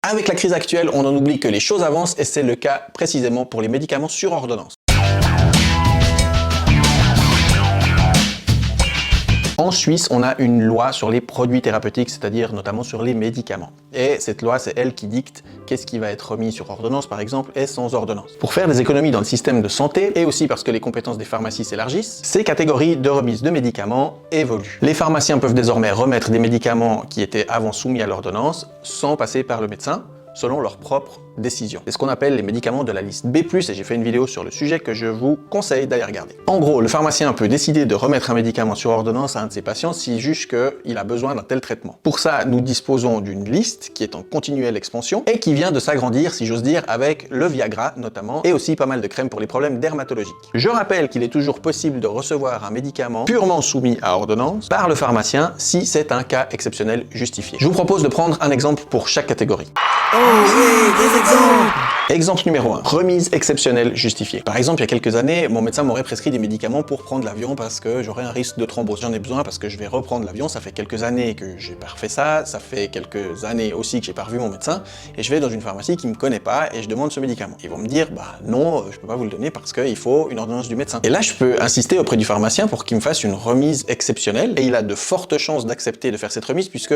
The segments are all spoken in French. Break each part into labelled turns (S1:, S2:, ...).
S1: Avec la crise actuelle, on en oublie que les choses avancent et c'est le cas précisément pour les médicaments sur ordonnance. En Suisse, on a une loi sur les produits thérapeutiques, c'est-à-dire notamment sur les médicaments. Et cette loi, c'est elle qui dicte qu'est-ce qui va être remis sur ordonnance, par exemple, et sans ordonnance. Pour faire des économies dans le système de santé, et aussi parce que les compétences des pharmacies s'élargissent, ces catégories de remise de médicaments évoluent. Les pharmaciens peuvent désormais remettre des médicaments qui étaient avant soumis à l'ordonnance, sans passer par le médecin, selon leur propre décision. C'est ce qu'on appelle les médicaments de la liste B+, et j'ai fait une vidéo sur le sujet que je vous conseille d'aller regarder. En gros, le pharmacien peut décider de remettre un médicament sur ordonnance à un de ses patients s'il juge qu'il a besoin d'un tel traitement. Pour ça, nous disposons d'une liste qui est en continuelle expansion et qui vient de s'agrandir, si j'ose dire, avec le Viagra notamment, et aussi pas mal de crèmes pour les problèmes dermatologiques. Je rappelle qu'il est toujours possible de recevoir un médicament purement soumis à ordonnance par le pharmacien si c'est un cas exceptionnel justifié. Je vous propose de prendre un exemple pour chaque catégorie.
S2: Oh oui, des exemples!
S1: Exemple numéro 1, remise exceptionnelle justifiée. Par exemple, il y a quelques années, mon médecin m'aurait prescrit des médicaments pour prendre l'avion parce que j'aurais un risque de thrombose. J'en ai besoin parce que je vais reprendre l'avion, ça fait quelques années que j'ai pas refait ça fait quelques années aussi que j'ai pas revu mon médecin, et je vais dans une pharmacie qui me connaît pas et je demande ce médicament. Ils vont me dire, bah non, je peux pas vous le donner parce qu'il faut une ordonnance du médecin. Et là, je peux insister auprès du pharmacien pour qu'il me fasse une remise exceptionnelle, et il a de fortes chances d'accepter de faire cette remise puisque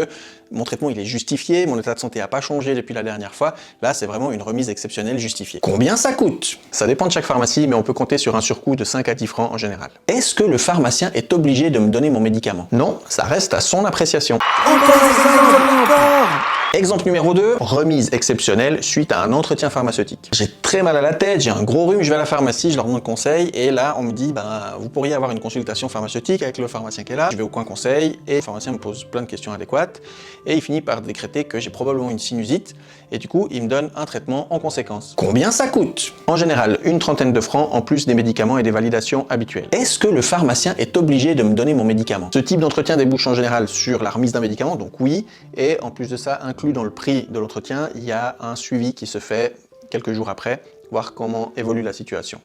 S1: mon traitement il est justifié, mon état de santé a pas changé depuis la dernière fois. Là, c'est vraiment une remise exceptionnelle justifiée. Combien ça coûte? Ça dépend de chaque pharmacie, mais on peut compter sur un surcoût de 5 à 10 francs en général. Est-ce que le pharmacien est obligé de me donner mon médicament? Non, ça reste à son appréciation.
S2: Encore!
S1: Exemple numéro 2, remise exceptionnelle suite à un entretien pharmaceutique. J'ai très mal à la tête, j'ai un gros rhume, je vais à la pharmacie, je leur demande conseil, et là on me dit, vous pourriez avoir une consultation pharmaceutique avec le pharmacien qui est là. Je vais au coin conseil, et le pharmacien me pose plein de questions adéquates, et il finit par décréter que j'ai probablement une sinusite, et du coup il me donne un traitement en conséquence. Combien ça coûte? En général, une trentaine de francs en plus des médicaments et des validations habituelles. Est-ce que le pharmacien est obligé de me donner mon médicament? Ce type d'entretien débouche en général sur la remise d'un médicament, donc oui, et en plus de ça, inclus dans le prix de l'entretien, il y a un suivi qui se fait quelques jours après, voir comment évolue la situation.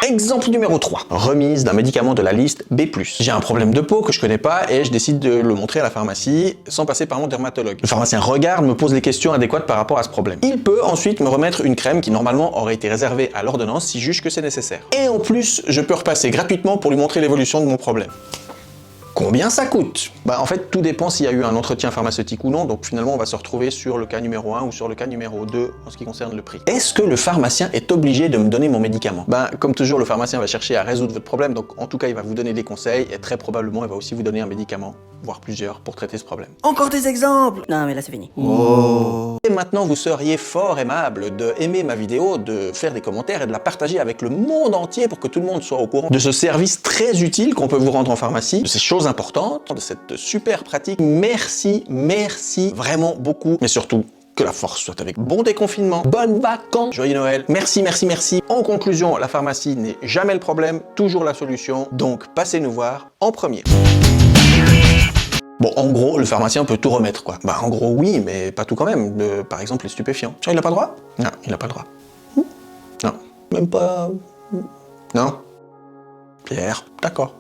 S1: Exemple numéro 3, remise d'un médicament de la liste B+. J'ai un problème de peau que je connais pas et je décide de le montrer à la pharmacie sans passer par mon dermatologue. Le pharmacien regarde, me pose les questions adéquates par rapport à ce problème. Il peut ensuite me remettre une crème qui normalement aurait été réservée à l'ordonnance s'il juge que c'est nécessaire. Et en plus, je peux repasser gratuitement pour lui montrer l'évolution de mon problème. Combien ça coûte? En fait, tout dépend s'il y a eu un entretien pharmaceutique ou non, donc finalement on va se retrouver sur le cas numéro 1 ou sur le cas numéro 2 en ce qui concerne le prix. Est-ce que le pharmacien est obligé de me donner mon médicament? Comme toujours, le pharmacien va chercher à résoudre votre problème, donc en tout cas il va vous donner des conseils, et très probablement il va aussi vous donner un médicament, voire plusieurs, pour traiter ce problème.
S2: Encore des exemples! Non mais là c'est fini.
S1: Et maintenant vous seriez fort aimable de aimer ma vidéo, de faire des commentaires et de la partager avec le monde entier pour que tout le monde soit au courant de ce service très utile qu'on peut vous rendre en pharmacie, de ces choses importantes, de cette super pratique. Merci, merci vraiment beaucoup, mais surtout, que la force soit avec. Bon déconfinement, bonnes vacances, joyeux Noël, merci, merci, merci. En conclusion, la pharmacie n'est jamais le problème, toujours la solution, donc passez nous voir en premier. Bon, en gros, le pharmacien peut tout remettre, quoi. En gros, oui, mais pas tout quand même. Par exemple, les stupéfiants. Tiens, il n'a pas le droit? Non, il n'a pas le droit. Non, même pas... Non. Pierre, d'accord.